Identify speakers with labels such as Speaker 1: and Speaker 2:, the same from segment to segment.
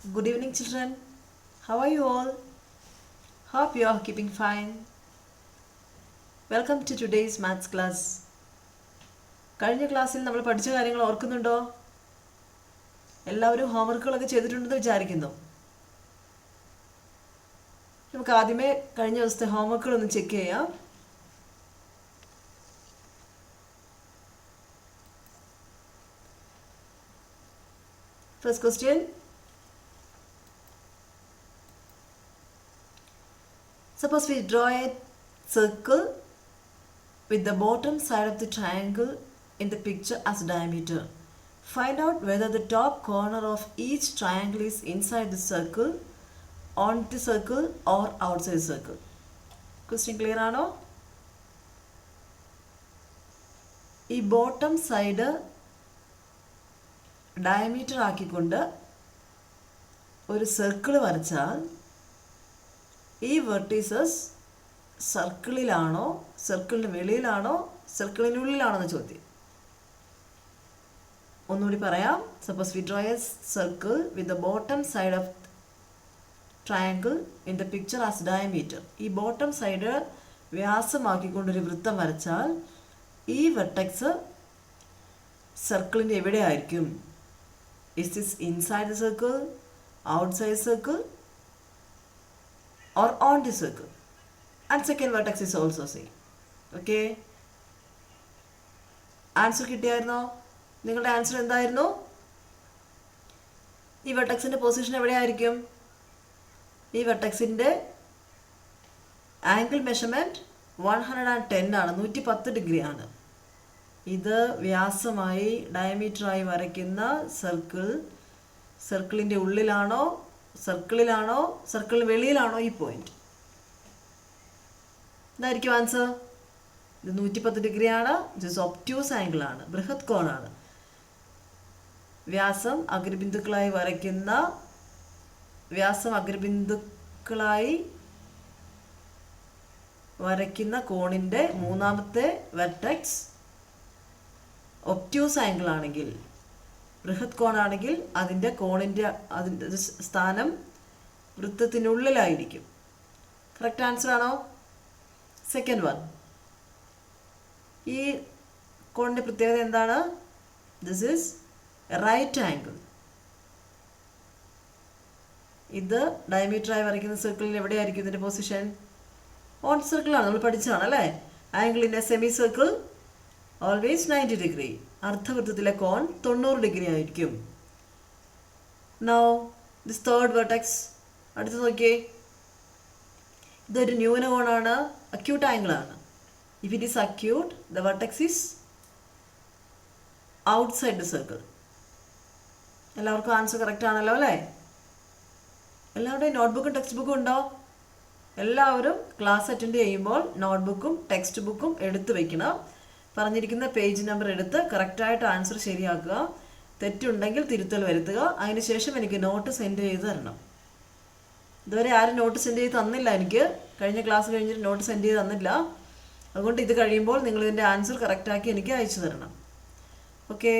Speaker 1: Good evening, children. How are you all? Hope you are keeping fine. Welcome to today's maths class. കഴിഞ്ഞ ക്ലാസ്സിൽ നമ്മൾ പഠിച്ച കാര്യങ്ങൾ ഓർക്കുന്നുണ്ടോ? എല്ലാവരും ഹോംവർക്കുകളൊക്കെ ചെയ്തിട്ടുണ്ടെന്ന് വിചാരിക്കുന്നു. നമുക്ക് ആദ്യമേ കഴിഞ്ഞ ദിവസത്തെ ഹോംവർക്കുകൾ ഒന്ന് ചെക്ക് ചെയ്യാം. First question. Suppose we draw a circle with the bottom side of the triangle in the picture as diameter. Find out whether the top corner of each triangle is inside the circle, on the circle or outside the circle. Question clear ആണോ? ഈ bottom side diameter ആക്കിക്കൊണ്ട് ഒരു circle വരച്ചാൽ ഈ vertices സർക്കിളിലാണോ, സർക്കിളിന് വെളിയിലാണോ, സർക്കിളിനുള്ളിലാണോ എന്ന് ചോദ്യം. ഒന്നുകൂടി പറയാം. Suppose we draw a circle with the bottom side of triangle in the picture as diameter. ഈ ബോട്ടം സൈഡ് വ്യാസമാക്കിക്കൊണ്ടൊരു വൃത്തം വരച്ചാൽ ഈ വെർട്ടെക്സ് സർക്കിളിൻ്റെ എവിടെയായിരിക്കും? Is this inside the circle, outside circle or on the circle? And second vertex is also same. Okay, answer കിട്ടിയായിരുന്നോ? നിങ്ങളുടെ answer എന്തായിരുന്നു? ഈ വെർട്ടെക്സിൻ്റെ പൊസിഷൻ എവിടെയായിരിക്കും? ഈ വെർട്ടെക്സിൻ്റെ ആംഗിൾ മെഷർമെൻറ്റ് 110 ആണ്, 110 ഡിഗ്രി ആണ്. ഇത് വ്യാസമായി ഡയമീറ്ററായി വരയ്ക്കുന്ന സർക്കിളിൻ്റെ ഉള്ളിലാണോ, സർക്കിളിലാണോ, സർക്കിളിന് വെളിയിലാണോ ഈ പോയിന്റ്? എന്തായിരിക്കും ആൻസർ? ഇത് 110 ഡിഗ്രിയാണ്. ഇത് ഒബ്റ്റ്യൂസ് ആംഗിൾ ആണ്, ബൃഹത് കോണാണ്. വ്യാസം അഗ്രബിന്ദുക്കളായി വരയ്ക്കുന്ന കോണിൻ്റെ മൂന്നാമത്തെ വെർട്ടെക്സ് ഒബ്റ്റ്യൂസ് ആംഗിൾ ആണെങ്കിൽ, ബൃഹത് കോണാണെങ്കിൽ അതിൻ്റെ സ്ഥാനം വൃത്തത്തിനുള്ളിലായിരിക്കും. കറക്റ്റ് ആൻസർ ആണോ? Second one. ഈ കോണിൻ്റെ പ്രത്യേകത എന്താണ്? This is right angle. ഇത് ഡയമീറ്ററായി വരയ്ക്കുന്ന സർക്കിളിൽ എവിടെയായിരിക്കും ഇതിൻ്റെ പൊസിഷൻ? ഓൺ സർക്കിളാണ്, നമ്മൾ പഠിച്ചതാണ് അല്ലേ? Angle in a semi circle always 90 degree. അർദ്ധവൃത്തത്തിലെ കോൺ 90 ഡിഗ്രി ആയിരിക്കും. നൗ ദിസ് തേർഡ് വെർട്ടെക്സ്, അടുത്ത് നോക്കിയേ. ഇതൊരു ന്യൂനകോണാണ്, അക്യൂട്ട് ആംഗിൾ ആണ്. If it is acute, the vertex is outside the circle. എല്ലാവർക്കും ആൻസർ കറക്റ്റ് ആണല്ലോ അല്ലേ? എല്ലാവരുടെയും നോട്ട്ബുക്കും ടെക്സ്റ്റ് ബുക്കും ഉണ്ടോ? എല്ലാവരും ക്ലാസ് അറ്റൻഡ് ചെയ്യുമ്പോൾ നോട്ട്ബുക്കും ടെക്സ്റ്റ് ബുക്കും എടുത്ത് വയ്ക്കണം. പറഞ്ഞിരിക്കുന്ന പേജ് നമ്പർ എടുത്ത് കറക്റ്റായിട്ട് ആൻസർ ശരിയാക്കുക. തെറ്റുണ്ടെങ്കിൽ തിരുത്തൽ വരുത്തുക. അതിനുശേഷം എനിക്ക് നോട്ട് സെൻഡ് ചെയ്ത് തരണം. ഇതുവരെ ആരും നോട്ട് സെൻഡ് ചെയ്ത് തന്നില്ല. എനിക്ക് കഴിഞ്ഞ ക്ലാസ് കഴിഞ്ഞിട്ട് നോട്ട് സെൻഡ് ചെയ്ത് തന്നില്ല. അതുകൊണ്ട് ഇത് കഴിയുമ്പോൾ നിങ്ങളിതിൻ്റെ ആൻസർ കറക്റ്റാക്കി എനിക്ക് അയച്ചു തരണം. ഓക്കെ,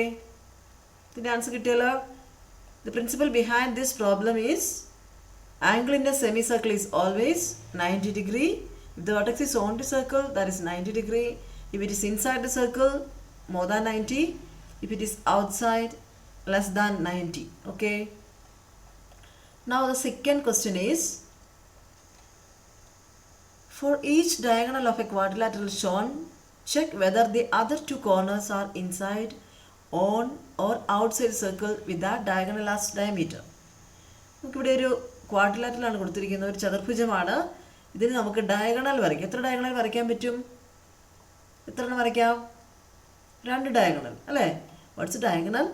Speaker 1: ഇതിൻ്റെ ആൻസർ കിട്ടിയല്ലോ. The principal behind this problem is angle in a semi circle is always 90 degree. If the vertex is on the circle, that is 90 degree. If it is inside the circle, more than 90. If it is outside, less than 90. Okay. Now the second question is, for each diagonal of a quadrilateral shown, check whether the other two corners are inside, on or outside circle with that diagonal as diameter. നമുക്കിവിടെ ഒരു ക്വാഡ്രിലാറ്ററലാണ് കൊടുത്തിരിക്കുന്നത്, ഒരു ചതുർഭുജമാണ്. ഇതിന് നമുക്ക് diagonal വരയ്ക്കാം. എത്ര diagonal വരയ്ക്കാൻ പറ്റും? എത്ര എണ്ണം വരയ്ക്കാം? 2 ഡയഗണൽ അല്ലേ? What's diagonal?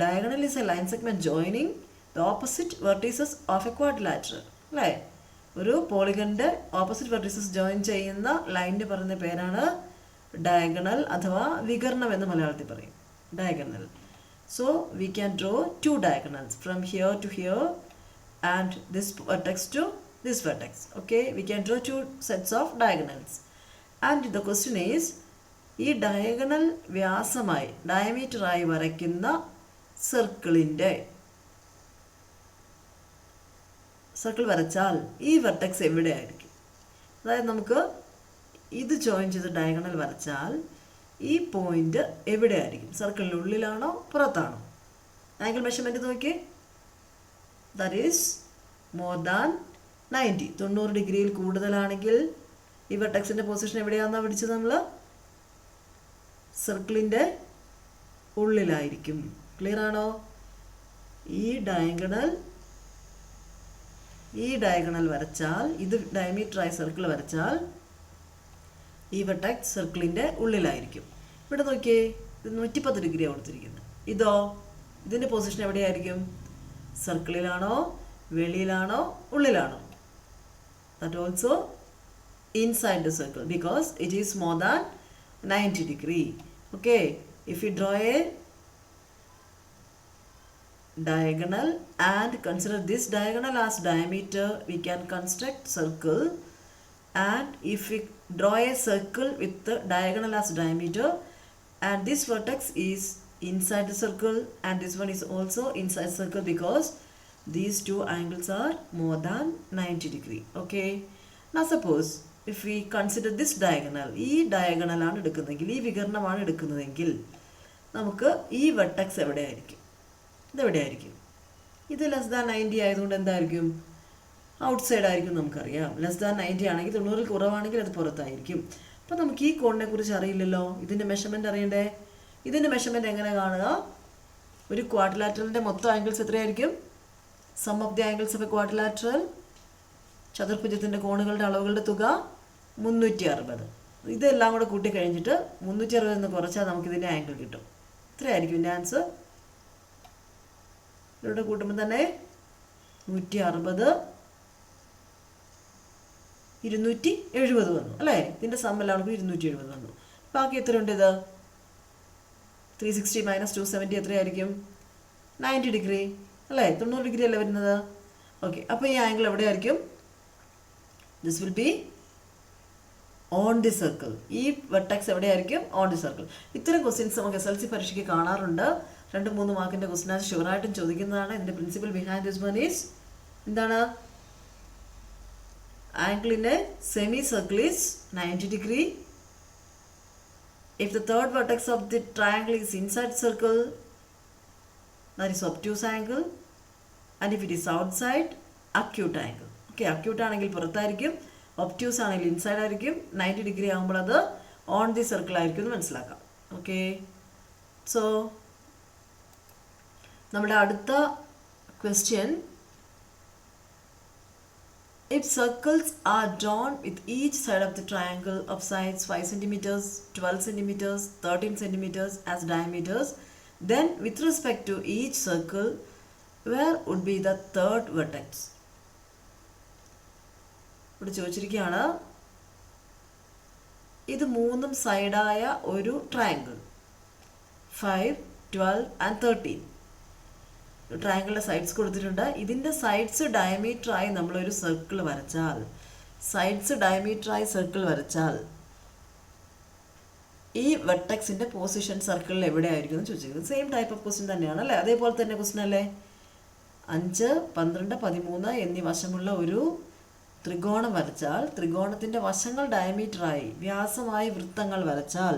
Speaker 1: Diagonal is a line segment joining the opposite vertices of a quadrilateral അല്ലേ? ഒരു പോളിഗണിൻ്റെ ഓപ്പോസിറ്റ് വെർട്ടീസസ് ജോയിൻ ചെയ്യുന്ന ലൈനിന് പറയുന്ന പേരാണ് ഡയഗണൽ അഥവാ വികർണം എന്ന് മലയാളത്തിൽ പറയും. Diagonal. So we can draw 2 diagonals from here to here and this vertex to this vertex. Okay, we can draw 2 sets of diagonals. And the question is, ഈ diagonal വ്യാസമായി ഡയമീറ്ററായി വരയ്ക്കുന്ന സർക്കിളിൻ്റെ സർക്കിൾ വരച്ചാൽ ഈ വെർട്ടെക്സ് എവിടെയായിരിക്കും? അതായത് നമുക്ക് ഇത് ജോയിൻ ചെയ്ത് ഡയഗണൽ വരച്ചാൽ ഈ പോയിന്റ് എവിടെയായിരിക്കും? സർക്കിളിനുള്ളിലാണോ പുറത്താണോ? ആംഗിൾ മെഷർമെൻറ്റ് നോക്കിയേ. That is more than 90. 90 ഡിഗ്രിയിൽ കൂടുതലാണെങ്കിൽ ഈ വെർട്ടെക്സിൻ്റെ പൊസിഷൻ എവിടെയാണെന്നാണ് പിടിച്ചത് നമ്മൾ? സർക്കിളിൻ്റെ ഉള്ളിലായിരിക്കും. ക്ലിയർ ആണോ? ഈ ഡയഗണൽ വരച്ചാൽ, ഇത് ഡയമീറ്ററായി സർക്കിൾ വരച്ചാൽ ഈ വെർട്ടെക്സ് സർക്കിളിൻ്റെ ഉള്ളിലായിരിക്കും. ഇവിടെ നോക്കിയേ, ഇത് 110 ഡിഗ്രിയാണ് കൊടുത്തിരിക്കുന്നത്. ഇതോ, ഇതിൻ്റെ പൊസിഷൻ എവിടെയായിരിക്കും? സർക്കിളിലാണോ, വെളിയിലാണോ, ഉള്ളിലാണോ? That also inside the circle because it is more than 90 degree. Okay, if we draw a diagonal and consider this diagonal as diameter, we can construct circle. And if we draw a circle with the diagonal as diameter and this vertex is inside the circle and this one is also inside circle because these two angles are more than 90 degree. Okay, now suppose if we consider this diagonal, ഈ ഡയഗണലാണ് എടുക്കുന്നതെങ്കിൽ, ഈ വികരണമാണ് എടുക്കുന്നതെങ്കിൽ നമുക്ക് ഈ vertex എവിടെയായിരിക്കും? ഇതെവിടെയായിരിക്കും? ഇത് less than 90 ആയതുകൊണ്ട് എന്തായിരിക്കും? ഔട്ട് സൈഡ് ആയിരിക്കും. നമുക്കറിയാം ലെസ് ദാൻ 90 ആണെങ്കിൽ, 90 കുറവാണെങ്കിൽ അത് പുറത്തായിരിക്കും. അപ്പോൾ നമുക്ക് ഈ കോണിനെ കുറിച്ച് അറിയില്ലല്ലോ, ഇതിൻ്റെ മെഷർമെൻറ്റ് അറിയണ്ടേ? ഇതിൻ്റെ മെഷർമെൻറ്റ് എങ്ങനെ കാണുക? ഒരു ക്വാഡ്രിലാറ്ററലിൻ്റെ മൊത്തം ആംഗിൾസ് എത്രയായിരിക്കും? Sum of the angles of a quadrilateral, ചതുർഭുജത്തിൻ്റെ കോണുകളുടെ അളവുകളുടെ തുക 360. ഇതെല്ലാം കൂടെ കൂട്ടി കഴിഞ്ഞിട്ട് 360 എന്ന് കുറച്ചാൽ നമുക്കിതിൻ്റെ ആംഗിൾ കിട്ടും. ഇത്രയായിരിക്കും ഇതിൻ്റെ ആൻസർ. ഇവിടെ കൂട്ടുമ്പോൾ തന്നെ 160, 270 വന്നു അല്ലേ? ഇതിൻ്റെ സമ്മെല്ലാം 270 വന്നു. ബാക്കി എത്രയുണ്ട്? ഇത് 360 - 270 എത്രയായിരിക്കും? 90 ഡിഗ്രി അല്ലേ? 90 ഡിഗ്രി അല്ലേ വരുന്നത്? ഓക്കെ, അപ്പോൾ ഈ ആംഗിൾ എവിടെയായിരിക്കും? This will be on the circle. ഈ വെർട്ടെക്സ് എവിടെയായിരിക്കും? On the circle. ഇത്തരം ക്വസ്റ്റ്യൻസ് നമുക്ക് SLC പരീക്ഷയ്ക്ക് കാണാറുണ്ട്. 2-3 മാർക്കിൻ്റെ ക്വസ്റ്റ്യൻ ഷുവറായിട്ടും ചോദിക്കുന്നതാണ്. ഇതിൻ്റെ principle behind this one is എന്താണ്? Angle in a semi circle is 90 degree. If the third vertex of the triangle is inside circle, that is obtuse angle. And if it is outside, acute angle. Okay, acute ആണെങ്കിൽ പുറത്തായിരിക്കും, obtuse ആണെങ്കിൽ inside ആയിരിക്കും. 90 degree ആകുമ്പോൾ അത് on the circle ആയിരിക്കും എന്ന് മനസ്സിലാക്കാം. Okay, so നമ്മുടെ അടുത്ത question, if circles are drawn with each side of the triangle of sides 5 cm, 12 cm, 13 cm as diameters, then with respect to each circle, where would be the third vertex? ഇവിടെ ചോദിച്ചിരിക്കുകയാണ്, ഇത് 3 സൈഡായ ഒരു triangle 5, 12 and 13. ട്രയാങ്കിളിൻ്റെ sides കൊടുത്തിട്ടുണ്ട്. ഇതിൻ്റെ sides ഡയമീറ്ററായി നമ്മളൊരു circle വരച്ചാൽ, ഈ വെർട്ടെക്സിൻ്റെ position സർക്കിളിൽ എവിടെയായിരിക്കും എന്ന് ചോദിച്ചിരിക്കുന്നത്. സെയിം ടൈപ്പ് ഓഫ് ക്വസ്റ്റ്യൻ തന്നെയാണ് അല്ലേ? അതേപോലെ തന്നെ ക്വസ്റ്റ്യൻ അല്ലേ? 5, 12, 13 എന്നീ വശമുള്ള ഒരു ത്രികോണം വരച്ചാൽ, ത്രികോണത്തിൻ്റെ വശങ്ങൾ ഡയമീറ്ററായി വ്യാസമായി വൃത്തങ്ങൾ വരച്ചാൽ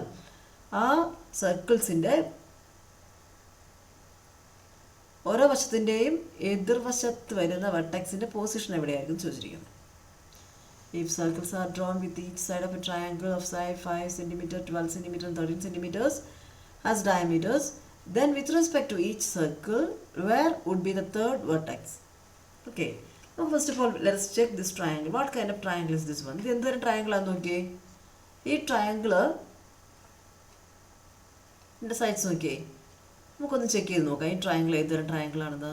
Speaker 1: ആ സർക്കിൾസിൻ്റെ ഓരോ വശത്തിൻ്റെയും എതിർവശത്ത് വരുന്ന വെർട്ടെക്സിൻ്റെ പൊസിഷൻ എവിടെയായിരിക്കും ചോദിച്ചിരിക്കുന്നത്. If circles are drawn with each side of a triangle of size 5 cm, 12 cm and 13 cm as diameters, then with respect to each circle, where would be the third vertex? Okay, now first of all let's check this triangle. What kind of triangle is this one? ഇത് എന്തൊരു triangle ആണെന്ന് നോക്കിയേ. ഈ ട്രയാങ്കിളിൻ്റെ sides നോക്കിയേ, നമുക്കൊന്ന് check ചെയ്ത് നോക്കാം ഈ ട്രയാങ്കിൾ ഏതൊരു ട്രയാങ്കിൾ ആണെന്ന്.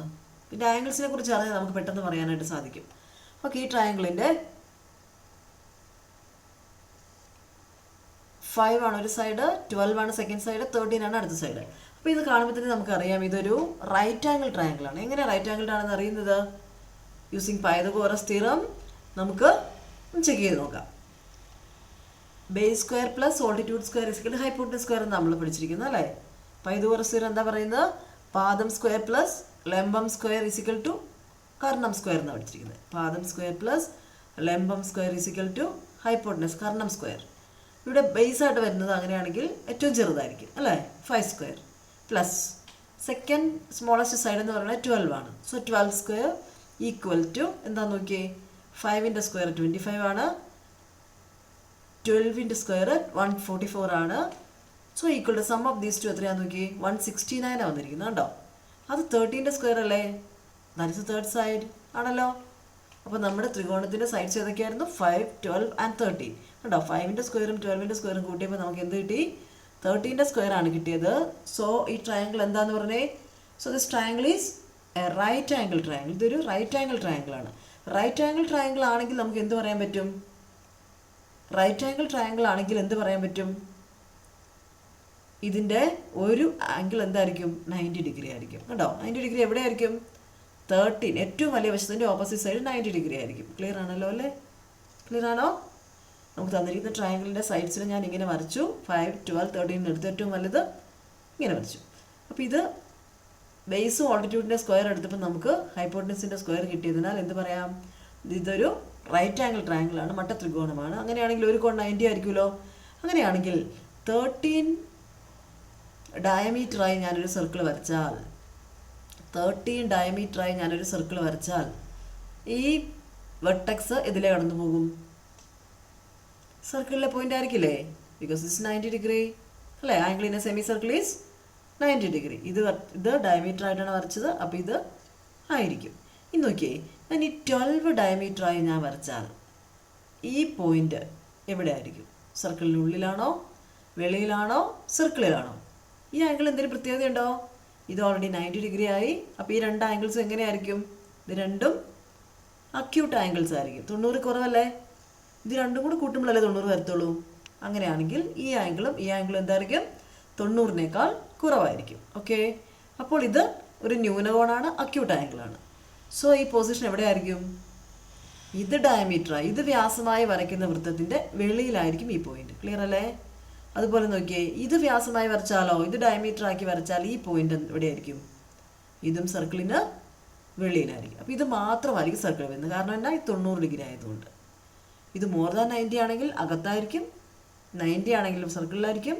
Speaker 1: പിന്നെ ആംഗിൾസിനെ കുറിച്ച് അറിയാൻ നമുക്ക് പെട്ടെന്ന് പറയാനായിട്ട് സാധിക്കും. ഓക്കെ, ഈ ട്രയാങ്കിളിൻ്റെ 5 ആണ് ഒരു സൈഡ്, 12 ആണ് സെക്കൻഡ് സൈഡ്, 13 ആണ് അടുത്ത സൈഡ്. അപ്പോൾ ഇത് കാണുമ്പോൾ തന്നെ നമുക്കറിയാം ഇതൊരു റൈറ്റ് ആംഗിൾ ട്രയാങ്കിൾ ആണ്. എങ്ങനെ റൈറ്റ് ആംഗിൾ ആണെന്ന് അറിയുന്നത്? യൂസിങ് പൈതഗോറസ് തിയറം നമുക്ക് ചെക്ക് ചെയ്ത് നോക്കാം. Base square plus altitude square is equal hypotenuse square എന്ന് നമ്മൾ പഠിച്ചിരിക്കുന്നത് അല്ലേ? പൈതഗോറസ് തിയറം എന്താ പറയുന്നത്? പാദം സ്ക്വയർ പ്ലസ് ലംബം സ്ക്വയർ ഇസിക്കൽ ടു കർണം സ്ക്വയർ എന്നാണ് പഠിച്ചിരിക്കുന്നത്. പാദം സ്ക്വയർ പ്ലസ് ലംബം സ്ക്വയർ ഈസിക്കൽ ടു ഹൈപ്പോട്ടനസ് കർണം സ്ക്വയർ. ഇവിടെ ബേസ് ആയിട്ട് വരുന്നത് അങ്ങനെയാണെങ്കിൽ ഏറ്റവും ചെറുതായിരിക്കും അല്ലേ, 5 square plus second smallest side എന്ന് പറയുന്നത് 12 ആണ്. സോ 12 സ്ക്വയർ ഈക്വൽ ടു എന്താന്ന് നോക്കിയേ, 5ൻ്റെ സ്ക്വയർ 25 ആണ്, 12ൻ്റെ സ്ക്വയർ 144 ആണ്. So equal to sum of these two എത്രയാണെന്ന് നോക്കി, 169 വന്നിരിക്കുന്നത് കണ്ടോ. അത് 13ൻ്റെ സ്ക്വയർ അല്ലേ, ദാറ്റ് ഇസ് തേർഡ് സൈഡ് ആണല്ലോ. അപ്പോൾ നമ്മുടെ ത്രികോണത്തിൻ്റെ സൈഡ്സ് ഏതൊക്കെയായിരുന്നു, 5, 12 ആൻഡ് 13 കണ്ടോ. 5ൻ്റെ സ്ക്വയറും 12ൻ്റെ സ്ക്വയറും കൂട്ടിയപ്പോൾ നമുക്ക് എന്ത് കിട്ടി, 13ൻ്റെ സ്ക്വയർ ആണ് കിട്ടിയത്. സോ ഈ ട്രയാങ്കിൾ എന്താന്ന് പറഞ്ഞേ, so this triangle is a right angle triangle. ഇതൊരു റൈറ്റ് ആംഗിൾ ട്രയാങ്കിൾ ആണ്. റൈറ്റ് ആംഗിൾ ട്രയാങ്കിൾ ആണെങ്കിൽ നമുക്ക് എന്ത് പറയാൻ പറ്റും, റൈറ്റ് ആംഗിൾ ട്രയാങ്കിൾ ആണെങ്കിൽ എന്ത് പറയാൻ പറ്റും, ഇതിൻ്റെ ഒരു ആംഗിൾ എന്തായിരിക്കും, 90 ഡിഗ്രി ആയിരിക്കും കേട്ടോ. 90 ഡിഗ്രി എവിടെയായിരിക്കും, 13 ഏറ്റവും വലിയ വശത്തിൻ്റെ ഓപ്പോസിറ്റ് സൈഡ് 90 ഡിഗ്രി ആയിരിക്കും. ക്ലിയർ ആണല്ലോ അല്ലേ, ക്ലിയർ ആണോ. നമുക്ക് തന്നിരിക്കുന്ന ട്രയാങ്കിളിൻ്റെ സൈഡ്സിൽ ഞാൻ ഇങ്ങനെ വരച്ചു, 5, 12, 13 എടുത്ത് ഏറ്റവും വലുത് ഇങ്ങനെ വരച്ചു. അപ്പോൾ ഇത് ബേസും ഓൾട്ടിറ്റ്യൂഡിൻ്റെ സ്ക്വയർ എടുത്തപ്പോൾ നമുക്ക് ഹൈപ്പോട്ടനസിൻ്റെ സ്ക്വയർ കിട്ടിയതിനാൽ എന്ത് പറയാം, ഇതൊരു റൈറ്റ് ആംഗിൾ ട്രയാങ്കിളാണ്, മട്ട ത്രികോണമാണ്. അങ്ങനെയാണെങ്കിൽ ഒരു കോൺ 90 ആയിരിക്കുമല്ലോ. അങ്ങനെയാണെങ്കിൽ 13 ഡയമീറ്ററായി ഞാനൊരു സർക്കിൾ വരച്ചാൽ, 13 ഡയമീറ്ററായി ഞാനൊരു സർക്കിൾ വരച്ചാൽ ഈ വെർട്ടെക്സ് ഇതിലെ കടന്നു പോകും, സർക്കിളിലെ പോയിന്റ് ആയിരിക്കില്ലേ, ബിക്കോസ് ഇറ്റ്സ് 90 ഡിഗ്രി അല്ലേ. Angle in a semi circle is 90 degree. ഇത് ഡയമീറ്റർ ആയിട്ടാണ് വരച്ചത്, അപ്പോൾ ഇത് ആയിരിക്കും. ഇനി നോക്കിയേ, ഞാൻ ഈ 12 ഡയമീറ്ററായി ഞാൻ വരച്ചാൽ ഈ പോയിന്റ് എവിടെ ആയിരിക്കും, സർക്കിളിനുള്ളിലാണോ, വെളിയിലാണോ, സർക്കിളിലാണോ. ഈ ആംഗിൾ എന്തെങ്കിലും പ്രത്യേകതയുണ്ടോ, ഇത് ഓൾറെഡി 90 ഡിഗ്രി ആയി. അപ്പോൾ ഈ രണ്ട് ആംഗിൾസും എങ്ങനെയായിരിക്കും, ഇത് രണ്ടും അക്യൂട്ട് ആംഗിൾസ് ആയിരിക്കും. 90 കുറവല്ലേ, ഇത് രണ്ടും കൂടി കൂട്ടുമ്പോഴല്ലേ 90 വരത്തുള്ളൂ. അങ്ങനെയാണെങ്കിൽ ഈ ആംഗിളും ഈ ആംഗിളും എന്തായിരിക്കും, 90-നേക്കാൾ കുറവായിരിക്കും. ഓക്കെ, അപ്പോൾ ഇത് ഒരു ന്യൂനകോണാണ്, അക്യൂട്ട് ആംഗിളാണ്. സോ ഈ പൊസിഷൻ എവിടെയായിരിക്കും, ഇത് ഡയമീറ്ററായി, ഇത് വ്യാസമായി വരയ്ക്കുന്ന വൃത്തത്തിൻ്റെ വെളിയിലായിരിക്കും ഈ പോയിന്റ്. ക്ലിയർ അല്ലേ. അതുപോലെ നോക്കിയേ, ഇത് വ്യാസമായി വരച്ചാലോ, ഇത് ഡയമീറ്റർ ആക്കി വരച്ചാൽ ഈ പോയിന്റ് എവിടെയായിരിക്കും, ഇതും സർക്കിളിന് വെളിയിലായിരിക്കും. അപ്പോൾ ഇത് മാത്രമായിരിക്കും സർക്കിൾ വരുന്നത്. കാരണം എന്നാ, ഇത് 90 ഡിഗ്രി ആയതുകൊണ്ട്. ഇത് മോർ ദാൻ 90 ആണെങ്കിൽ അകത്തായിരിക്കും, 90 ആണെങ്കിലും സർക്കിളിലായിരിക്കും,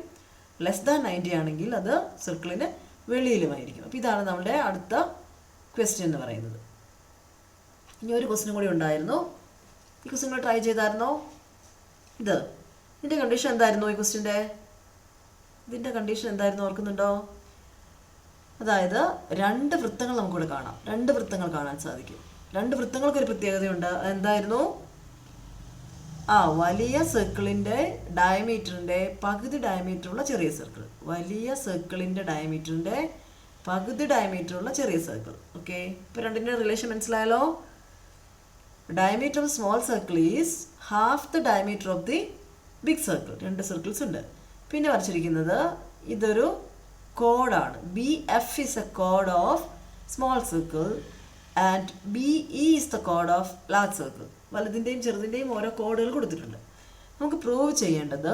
Speaker 1: ലെസ് ദാൻ 90 ആണെങ്കിൽ അത് സർക്കിളിന് വെളിയിലുമായിരിക്കും. അപ്പോൾ ഇതാണ് നമ്മുടെ അടുത്ത ക്വസ്റ്റ്യൻ എന്ന് പറയുന്നത്. ഇനി ഒരു ക്വസ്റ്റ്യൻ കൂടി ഉണ്ടായിരുന്നു, ഈ ക്വസ്റ്റ്യൻ കൂടെ ട്രൈ ചെയ്തായിരുന്നോ. ഇതിൻ്റെ കണ്ടീഷൻ എന്തായിരുന്നു, ഈ ക്വസ്റ്റ്യൻ്റെ ഇതിൻ്റെ കണ്ടീഷൻ എന്തായിരുന്നു ഓർക്കുന്നുണ്ടോ. അതായത് 2 വൃത്തങ്ങൾ നമുക്കിവിടെ കാണാം, 2 വൃത്തങ്ങൾ കാണാൻ സാധിക്കും. 2 വൃത്തങ്ങൾക്കൊരു പ്രത്യേകതയുണ്ട്. എന്തായിരുന്നു, വലിയ സർക്കിളിൻ്റെ ഡയമീറ്ററിൻ്റെ പകുതി ഡയമീറ്ററുള്ള ചെറിയ സർക്കിൾ, വലിയ സർക്കിളിൻ്റെ ഡയമീറ്ററിൻ്റെ പകുതി ഡയമീറ്ററുള്ള ചെറിയ സർക്കിൾ. ഓക്കെ, ഇപ്പോൾ രണ്ടിൻ്റെ റിലേഷൻ മനസ്സിലായല്ലോ. Diameter of small circle is half the diameter of the big circle. 2 circles ഉണ്ട്. പിന്നെ വരച്ചിരിക്കുന്നത് ഇതൊരു കോഡാണ്. BF ഇസ് എ കോഡ് of small circle and BE is the കോഡ് ഓഫ് ലാർജ് സർക്കിൾ. വലുതിൻ്റെയും ചെറുതിൻ്റെയും ഓരോ കോഡുകൾ കൊടുത്തിട്ടുണ്ട്. നമുക്ക് പ്രൂവ് ചെയ്യേണ്ടത്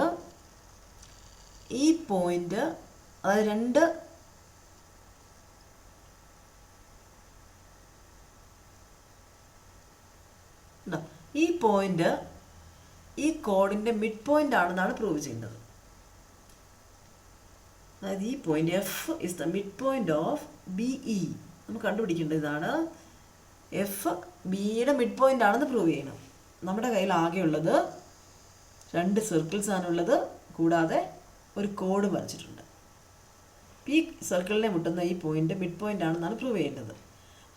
Speaker 1: ഈ പോയിന്റ്, അതായത് ഈ പോയിന്റ് ഈ കോഡിൻ്റെ മിഡ് പോയിന്റ് ആണെന്നാണ് പ്രൂവ് ചെയ്യേണ്ടത്. അതായത് ഈ point F is the mid point of BE. നമുക്ക് കണ്ടുപിടിക്കേണ്ടത് ഇതാണ്, F BEയുടെ മിഡ് പോയിന്റ് ആണെന്ന് പ്രൂവ് ചെയ്യണം. നമ്മുടെ കയ്യിൽ ആകെയുള്ളത് 2 സർക്കിൾസ് ആണുള്ളത്, കൂടാതെ ഒരു കോഡ് വരച്ചിട്ടുണ്ട്. ഈ സർക്കിളിനെ മുട്ടുന്ന ഈ പോയിന്റ് മിഡ് പോയിന്റ് ആണെന്നാണ് പ്രൂവ് ചെയ്യേണ്ടത്.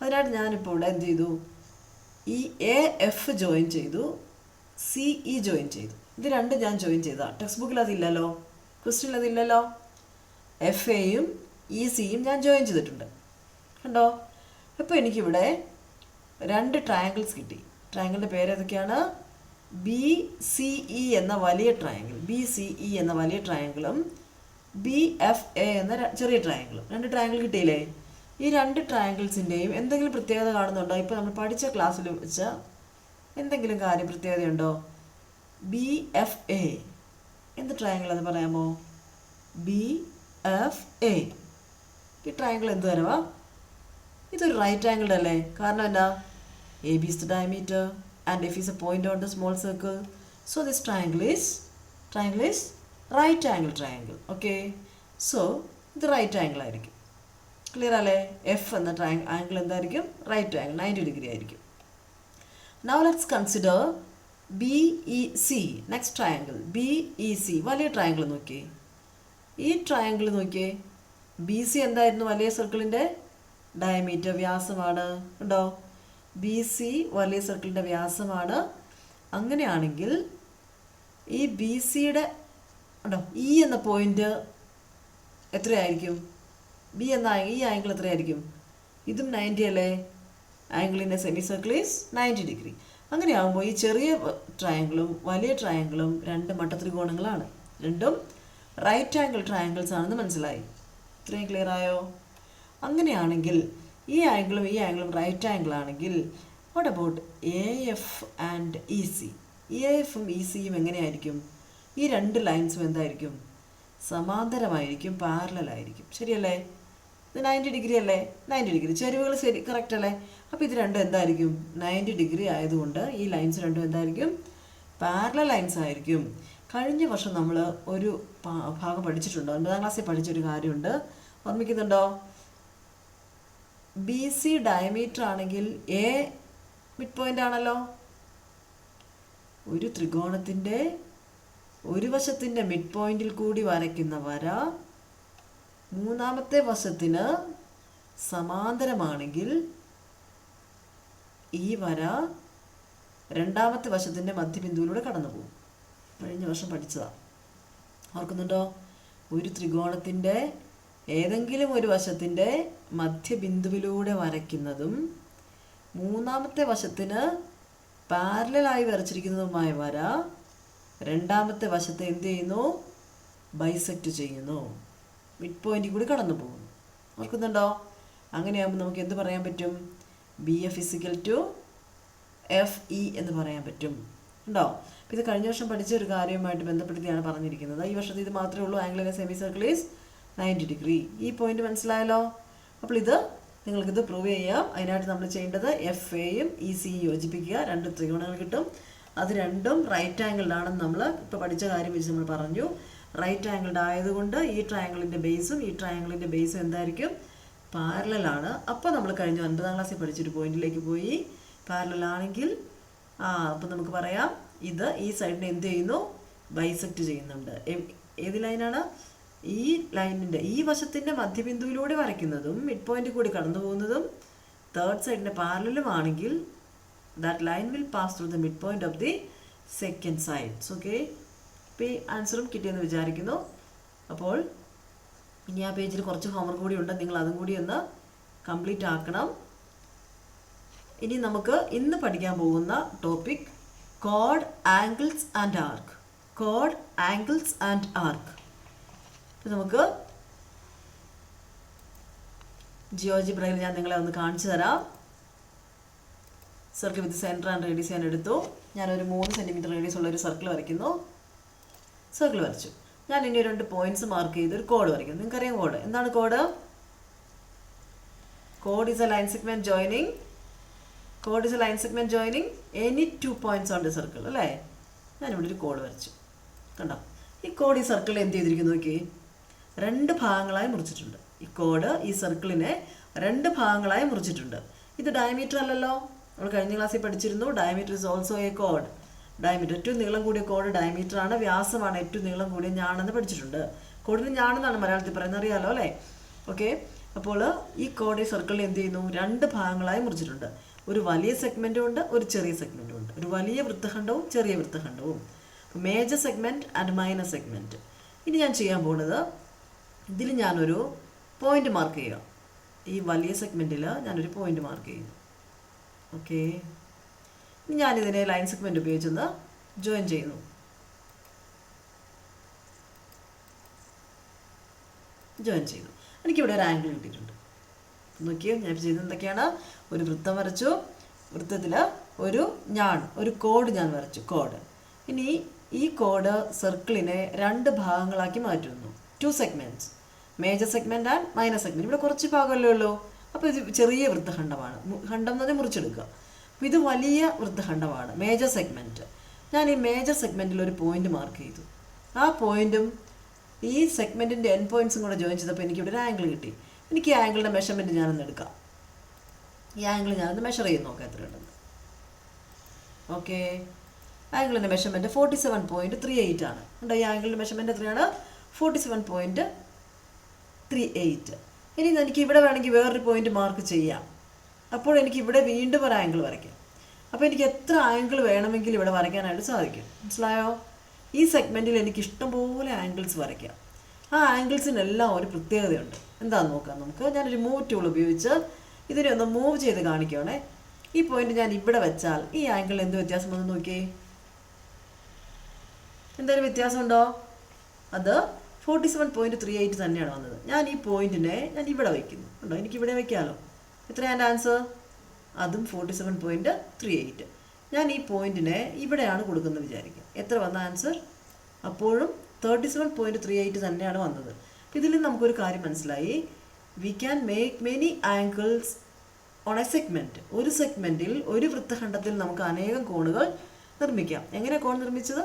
Speaker 1: അതിനായിട്ട് ഞാനിപ്പോൾ ഇവിടെ എന്ത് ചെയ്തു, ഈ AF ജോയിൻ ചെയ്തു, CE ജോയിൻ ചെയ്തു. ഇത് രണ്ടും ഞാൻ ജോയിൻ ചെയ്തതാണ്. ടെക്സ്റ്റ് ബുക്കിൽ അതില്ലല്ലോ, ക്വസ്റ്റ്യനിൽ അതില്ലല്ലോ. FAയും ECയും ഞാൻ ജോയിൻ ചെയ്തിട്ടുണ്ട്, കണ്ടോ. അപ്പോൾ എനിക്കിവിടെ 2 ട്രയാങ്കിൾസ് കിട്ടി. ട്രയാങ്കിളിൻ്റെ പേര് ഏതൊക്കെയാണ്, BCE എന്ന വലിയ ട്രയാങ്കിൾ, BCE എന്ന വലിയ ട്രയാങ്കിളും BFA എന്ന ചെറിയ ട്രയാങ്കിളും. 2 ട്രയാങ്കിൾ കിട്ടിയില്ലേ. ഈ 2 ട്രയാങ്കിൾസിൻ്റെയും എന്തെങ്കിലും പ്രത്യേകത കാണുന്നുണ്ടോ, ഇപ്പോൾ നമ്മൾ പഠിച്ച ക്ലാസ്സിൽ വെച്ച എന്തെങ്കിലും കാര്യം പ്രത്യേകതയുണ്ടോ. BFA എന്ത് ട്രയാങ്കിൾ അത് പറയാമോ, BFA. ഈ ട്രയാങ്കിൾ എന്ത് തരവാ, ഇതൊരു റൈറ്റ് ആംഗിൾഡ് അല്ലേ. കാരണം എന്താ, AB is the diameter and F is a point on the small circle. So this triangle is right angle triangle. Okay. So the right angle ആയിരിക്കും. ക്ലിയർ അല്ലേ? എഫ് എന്ന angle എന്തായിരിക്കും? Right angle 90 degree ആയിരിക്കും. Now let's consider BEC. Next triangle BEC. വലിയ triangle നോക്കിയേ. ഈ triangle നോക്കിയേ. BC എന്തായിരുന്നു? വലിയ സർക്കിളിൻ്റെ ഡയമീറ്റർ, വ്യാസമാണ്. ഉണ്ടോ? BC വലിയ സർക്കിളിൻ്റെ വ്യാസമാണ്. അങ്ങനെയാണെങ്കിൽ ഈ BCയുടെ ഉണ്ടോ E എന്ന പോയിന്റ് എത്രയായിരിക്കും? ബി എന്ന ഈ ആംഗിൾ എത്രയായിരിക്കും? ഇതും 90 അല്ലേ? Angle in a semi circle is 90 degree. അങ്ങനെയാകുമ്പോൾ ഈ ചെറിയ ട്രയാങ്കിളും വലിയ ട്രയാങ്കിളും രണ്ട് മട്ടത്രികോണങ്ങളാണ്. രണ്ടും റൈറ്റ് ആംഗിൾ ട്രയാങ്കിൾസ് ആണെന്ന് മനസ്സിലായി. ഇത്രയും ക്ലിയർ ആയോ? അങ്ങനെയാണെങ്കിൽ ഈ ആംഗിളും റൈറ്റ് ആംഗിൾ ആണെങ്കിൽ what about AF and EC? AFും ECയും എങ്ങനെയായിരിക്കും? ഈ രണ്ട് ലൈൻസും എന്തായിരിക്കും? സമാന്തരമായിരിക്കും, പാരലൽ ആയിരിക്കും. ശരിയല്ലേ? ഇത് 90 ഡിഗ്രി അല്ലേ? 90 ഡിഗ്രി. ചെരുവുകൾ ശരി, കറക്റ്റ് അല്ലേ? അപ്പോൾ ഇത് രണ്ടും എന്തായിരിക്കും? 90 ഡിഗ്രി ആയതുകൊണ്ട് ഈ ലൈൻസ് രണ്ടും എന്തായിരിക്കും? പാരലൽ ലൈൻസ് ആയിരിക്കും. കഴിഞ്ഞ വർഷം നമ്മൾ ഒരു ഭാഗം പഠിച്ചിട്ടുണ്ടോ? 9ാം ക്ലാസ്സിൽ പഠിച്ചൊരു കാര്യമുണ്ട്, ഓർമ്മിക്കുന്നുണ്ടോ? BC ഡയമീറ്റർ ആണെങ്കിൽ A മിഡ് പോയിന്റ് ആണല്ലോ. ഒരു ത്രികോണത്തിൻ്റെ ഒരു വശത്തിൻ്റെ മിഡ് പോയിന്റിൽ കൂടി വരയ്ക്കുന്ന വര മൂന്നാമത്തെ വശത്തിന് സമാന്തരമാണെങ്കിൽ ഈ വര രണ്ടാമത്തെ വശത്തിൻ്റെ മധ്യബിന്ദുവിലൂടെ കടന്നു പോകും. കഴിഞ്ഞ വർഷം പഠിച്ചതാണ്, ഓർക്കുന്നുണ്ടോ? ഒരു ത്രികോണത്തിൻ്റെ ഏതെങ്കിലും ഒരു വശത്തിൻ്റെ മധ്യബിന്ദുവിലൂടെ വരയ്ക്കുന്നതും മൂന്നാമത്തെ വശത്തിന് പാരലലായി വരച്ചിരിക്കുന്നതുമായ വര രണ്ടാമത്തെ വശത്തെ എന്ത് ചെയ്യുന്നു? ബൈസെക്റ്റ് ചെയ്യുന്നു, മിഡ് പോയിന്റിൽ കൂടി കടന്നു പോകുന്നു. ഓർക്കുന്നുണ്ടോ? അങ്ങനെയാകുമ്പോൾ നമുക്ക് എന്ത് പറയാൻ പറ്റും? BF = FE എന്ന് പറയാൻ പറ്റും. ഉണ്ടോ? അപ്പോൾ ഇത് കഴിഞ്ഞ വർഷം പഠിച്ച ഒരു കാര്യവുമായിട്ട് ബന്ധപ്പെടുത്തിയാണ് പറഞ്ഞിരിക്കുന്നത്. ഈ വർഷത്തെ ഇത് മാത്രമേ ഉള്ളൂ. Angle in a semi circle is 90 degree. ഈ പോയിന്റ് മനസ്സിലായല്ലോ? അപ്പോൾ ഇത് നിങ്ങൾക്കിത് പ്രൂവ് ചെയ്യാം. അതിനായിട്ട് നമ്മൾ ചെയ്യേണ്ടത് FAയും ECയും യോജിപ്പിക്കുക. രണ്ട് ത്രികോണങ്ങൾ കിട്ടും. അത് രണ്ടും റൈറ്റ് ആംഗിൾഡാണെന്ന് നമ്മൾ ഇപ്പോൾ പഠിച്ച കാര്യം വെച്ച് നമ്മൾ പറഞ്ഞു. റൈറ്റ് ആംഗിൾഡ് ആയതുകൊണ്ട് ഈ ട്രയാങ്കിളിൻ്റെ ബേസും ഈ ട്രയാങ്കിളിൻ്റെ ബേസും എന്തായിരിക്കും? പാരലലാണ്. അപ്പോൾ നമ്മൾ കഴിഞ്ഞ 9ാം ക്ലാസ്സിൽ പഠിച്ചൊരു പോയിന്റിലേക്ക് പോയി. പാരലലാണെങ്കിൽ അപ്പോൾ നമുക്ക് പറയാം ഇത് ഈ സൈഡിനെ എന്ത് ചെയ്യുന്നു? ബൈസെക്റ്റ് ചെയ്യുന്നുണ്ട്. ഏത് ലൈനാണ്? ഈ ലൈനിൻ്റെ ഈ വശത്തിൻ്റെ മധ്യബിന്ദുവിലൂടെ വരയ്ക്കുന്നതും മിഡ് പോയിന്റ് കൂടി കടന്നു പോകുന്നതും തേർഡ് സൈഡിൻ്റെ പാരലലും ആണെങ്കിൽ that line will pass through the midpoint of the second sides. Okay? ഇപ്പോൾ ഈ ആൻസറും കിട്ടിയെന്ന് വിചാരിക്കുന്നു. അപ്പോൾ ഇനി ആ പേജിൽ കുറച്ച് ഹോംവർക്ക് കൂടി ഉണ്ട്, നിങ്ങൾ അതും കൂടി ഒന്ന് കംപ്ലീറ്റ് ആക്കണം. ഇനി നമുക്ക് ഇന്ന് പഠിക്കാൻ പോകുന്ന topic code angles and arc. Code angles and arc. അപ്പോൾ നമുക്ക് ജിയോജിബ്രയിൽ ഞാൻ നിങ്ങളെ ഒന്ന് കാണിച്ചു തരാം. Circle with centre and radius ഞാൻ എടുത്തു. ഞാനൊരു 3 സെൻറ്റിമീറ്റർ റേഡിയസ് ഉള്ള ഒരു സർക്കിൾ വരയ്ക്കുന്നു. സർക്കിൾ വരച്ചു. ഞാൻ ഇനി 2 പോയിന്റ്സ് മാർക്ക് ചെയ്ത് ഒരു കോഡ് വരയ്ക്കുന്നു. നിങ്ങൾക്കറിയാം കോഡ് എന്താണ്? Code is a line segment joining. Code is a line segment joining any 2 points on the circle. അല്ലേ? ഞാനിവിടെ ഒരു കോഡ് വരച്ചു. കണ്ടോ? ഈ കോഡ് ഈ സർക്കിളിൽ എന്ത് ചെയ്തിരിക്കുന്നു? നോക്കി, 2 ഭാഗങ്ങളായി മുറിച്ചിട്ടുണ്ട്. ഈ കോഡ് ഈ സർക്കിളിനെ 2 ഭാഗങ്ങളായി മുറിച്ചിട്ടുണ്ട്. ഇത് ഡയമീറ്റർ അല്ലല്ലോ. നമ്മൾ കഴിഞ്ഞ ക്ലാസ്സിൽ പഠിച്ചിരുന്നു. Diameter is also A code. Diameter ഏറ്റവും നീളം കൂടിയ കോഡ് ഡയമീറ്റർ ആണ്. വ്യാസമാണ് ഏറ്റവും നീളം കൂടിയ ഞാണെന്ന് പഠിച്ചിട്ടുണ്ട്. കോഡിന് ഞാണെന്നാണ് മലയാളത്തിൽ പറയുന്നത്, അറിയാലോ അല്ലേ? ഓക്കെ. അപ്പോൾ ഈ കോഡ് ഈ സർക്കിളിൽ എന്ത് ചെയ്യുന്നു? 2 ഭാഗങ്ങളായി മുറിച്ചിട്ടുണ്ട്. ഒരു വലിയ സെഗ്മെൻറ്റും ഉണ്ട്, ഒരു ചെറിയ സെഗ്മെൻറ്റും ഉണ്ട്. ഒരു വലിയ വൃത്തഖണ്ഡവും ചെറിയ വൃത്തഖണ്ഡവും. Major segment and minor segment. ഇനി ഞാൻ ചെയ്യാൻ പോകുന്നത്, ഇതിൽ ഞാനൊരു പോയിന്റ് മാർക്ക് ചെയ്യുക. ഈ വലിയ സെഗ്മെൻറ്റിൽ ഞാനൊരു പോയിന്റ് മാർക്ക് ചെയ്യുന്നു. ഓക്കെ. ഇനി ഞാനിതിനെ ലൈൻ സെഗ്മെൻറ്റ് ഉപയോഗിച്ചൊന്ന് ജോയിൻ ചെയ്യുന്നു. ജോയിൻ ചെയ്തു. എനിക്കിവിടെ ഒരു ആംഗിൾ കിട്ടിയിട്ടുണ്ട്. നോക്കിയോ, ഞാൻ ചെയ്തത് എന്തൊക്കെയാണ്? ഒരു വൃത്തം വരച്ചു. വൃത്തത്തിൽ ഒരു കോഡ് ഞാൻ വരച്ചു. കോഡ്. ഇനി ഈ കോഡ് സർക്കിളിനെ 2 ഭാഗങ്ങളാക്കി മാറ്റുന്നു. 2 segments, major segment and minor segment. ഇവിടെ കുറച്ച് ഭാഗമല്ലേ ഉള്ളൂ. അപ്പോൾ ഇത് ചെറിയ വൃത്തഖണ്ഡമാണ്. ഖണ്ഡം എന്ന് പറഞ്ഞാൽ മുറിച്ചെടുക്കുക. അപ്പോൾ ഇത് വലിയ വൃത്തഖണ്ഡമാണ്, മേജർ സെഗ്മെൻറ്റ്. ഞാൻ ഈ മേജർ സെഗ്മെൻറ്റിൽ ഒരു പോയിന്റ് മാർക്ക് ചെയ്തു. ആ പോയിന്റും ഈ സെഗ്മെൻറ്റിൻ്റെ എൻ പോയിൻറ്റ്സും കൂടെ ജോയിൻ ചെയ്തപ്പോൾ എനിക്കിവിടെ ഒരു ആംഗിൾ കിട്ടി. എനിക്ക് ഈ ആംഗിളിൻ്റെ മെഷർമെൻറ്റ് ഞാനൊന്ന് എടുക്കാം. ഈ ആംഗിൾ ഞാനൊന്ന് മെഷർ ചെയ്ത് നോക്കാം എത്രയുണ്ടെന്ന്. ഓക്കെ, ആംഗിളിൻ്റെ മെഷർമെൻറ്റ് 47.38 ആണ്. ഉണ്ടോ? ഈ ആംഗിളിൻ്റെ മെഷർമെൻറ്റ് എത്രയാണ്? 47.38. ഇനി എനിക്ക് ഇവിടെ വേണമെങ്കിൽ വേറൊരു പോയിന്റ് മാർക്ക് ചെയ്യാം. അപ്പോൾ എനിക്ക് ഇവിടെ വീണ്ടും ഒരു ആംഗിൾ വരയ്ക്കാം. അപ്പോൾ എനിക്ക് എത്ര ആംഗിൾ വേണമെങ്കിലും ഇവിടെ വരയ്ക്കാനായിട്ട് സാധിക്കും. മനസ്സിലായോ? ഈ സെഗ്മെൻറ്റിൽ എനിക്ക് ഇഷ്ടംപോലെ ആംഗിൾസ് വരയ്ക്കാം. ആ ആംഗിൾസിനെല്ലാം ഒരു പ്രത്യേകതയുണ്ട്. എന്താണെന്ന് നോക്കാം നമുക്ക്. ഞാനൊരു മൂവ് ടൂൾ ഉപയോഗിച്ച് ഇതിനെ ഒന്ന് മൂവ് ചെയ്ത് കാണിക്കുകയാണേ. ഈ പോയിന്റ് ഞാൻ ഇവിടെ വെച്ചാൽ ഈ ആംഗിളിൽ എന്ത് വ്യത്യാസം വന്ന് നോക്കിയേ. എന്തെങ്കിലും വ്യത്യാസമുണ്ടോ? അത് 47.38 തന്നെയാണ് വന്നത്. ഞാൻ ഈ പോയിന്റിനെ ഞാൻ ഇവിടെ വയ്ക്കുന്നു. ഉണ്ടോ? എനിക്കിവിടെ വയ്ക്കാമല്ലോ. എത്രയാണ് എൻ്റെ ആൻസർ? അതും 47.38. ഞാൻ ഈ പോയിന്റിനെ ഇവിടെയാണ് കൊടുക്കുന്നത് വിചാരിക്കുക. എത്ര വന്ന ആൻസർ? അപ്പോഴും 37.38 തന്നെയാണ് വന്നത്. ഇതിൽ നമുക്കൊരു കാര്യം മനസ്സിലായി. We can make many angles on A segment. ഒരു സെഗ്മെൻറ്റിൽ, ഒരു വൃത്തഖണ്ഡത്തിൽ നമുക്ക് അനേകം കോണുകൾ നിർമ്മിക്കാം. എങ്ങനെ കോൺ നിർമ്മിച്ചത്?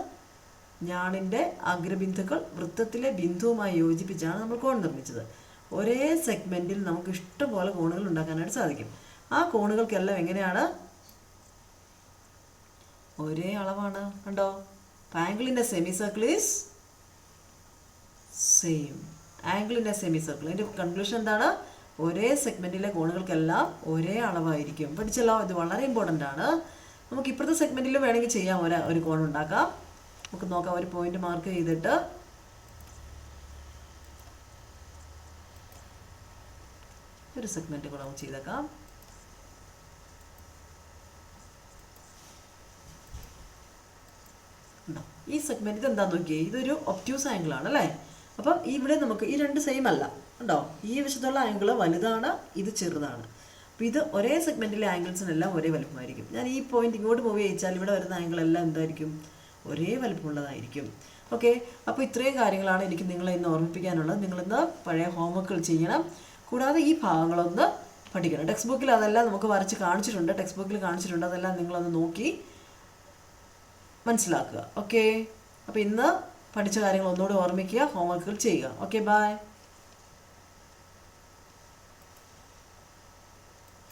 Speaker 1: ഞാണിൻ്റെ അഗ്രബിന്ദുക്കൾ വൃത്തത്തിലെ ബിന്ദുവുമായി യോജിപ്പിച്ചാണ് നമ്മൾ കോൺ നിർമ്മിച്ചത്. ഒരേ സെഗ്മെൻറ്റിൽ നമുക്ക് ഇഷ്ടംപോലെ കോണുകൾ ഉണ്ടാക്കാനായിട്ട് സാധിക്കും. ആ കോണുകൾക്കെല്ലാം എങ്ങനെയാണ്? ഒരേ അളവാണ്. കണ്ടോ? Angle in a semi circle is same. Angle in a semi circle. അതിൻ്റെ കൺക്ലൂഷൻ എന്താണ്? ഒരേ സെഗ്മെൻറ്റിലെ കോണുകൾക്കെല്ലാം ഒരേ അളവായിരിക്കും. പഠിച്ചല്ലോ? ഇത് വളരെ ഇമ്പോർട്ടൻ്റ് ആണ്. നമുക്ക് ഇപ്പുറത്തെ സെഗ്മെൻറ്റിൽ വേണമെങ്കിൽ ചെയ്യാം, ഒരു കോൺ ഉണ്ടാക്കാം. നമുക്ക് നോക്കാം. ഒരു പോയിന്റ് മാർക്ക് ചെയ്തിട്ട് ഒരു സെഗ്മെന്റ് കൂടെ നമുക്ക് ചെയ്തേക്കാം. ഈ സെഗ്മെന്റ് ഇത് എന്താന്ന് നോക്കിയേ. ഇതൊരു ഒബ്റ്റ്യൂസ് ആംഗിൾ ആണ് അല്ലേ? അപ്പം ഇവിടെ നമുക്ക് ഈ രണ്ട് സെയിം അല്ല. ഉണ്ടോ? ഈ വശത്തുള്ള ആംഗിൾ വലുതാണ്, ഇത് ചെറുതാണ്. അപ്പോൾ ഇത് ഒരേ സെഗ്മെന്റിലെ ആംഗിൾസിനെല്ലാം ഒരേ വലുപ്പമായിരിക്കും. ഞാൻ ഈ പോയിന്റ് ഇങ്ങോട്ട് മൂവ് ചെയ്യിച്ചാൽ ഇവിടെ വരുന്ന ആംഗിൾ എല്ലാം എന്തായിരിക്കും? ഒരേ വലുപ്പമുള്ളതായിരിക്കും. ഓക്കെ, അപ്പോൾ ഇത്രയും കാര്യങ്ങളാണ് എനിക്ക് നിങ്ങളെ ഇന്ന് ഓർമ്മിപ്പിക്കാനുള്ളത്. നിങ്ങളിന്ന് പഴയ ഹോംവർക്കുകൾ ചെയ്യണം. കൂടാതെ ഈ ഭാഗങ്ങളൊന്ന് പഠിക്കണം. ടെക്സ്റ്റ് ബുക്കിൽ അതെല്ലാം നമുക്ക് വരച്ച് കാണിച്ചിട്ടുണ്ട്. അതെല്ലാം നിങ്ങളൊന്ന് നോക്കി മനസ്സിലാക്കുക. ഓക്കെ, അപ്പോൾ ഇന്ന് പഠിച്ച കാര്യങ്ങൾ ഒന്നുകൂടി ഓർമ്മിക്കുക, ഹോംവർക്കുകൾ ചെയ്യുക. Okay, by.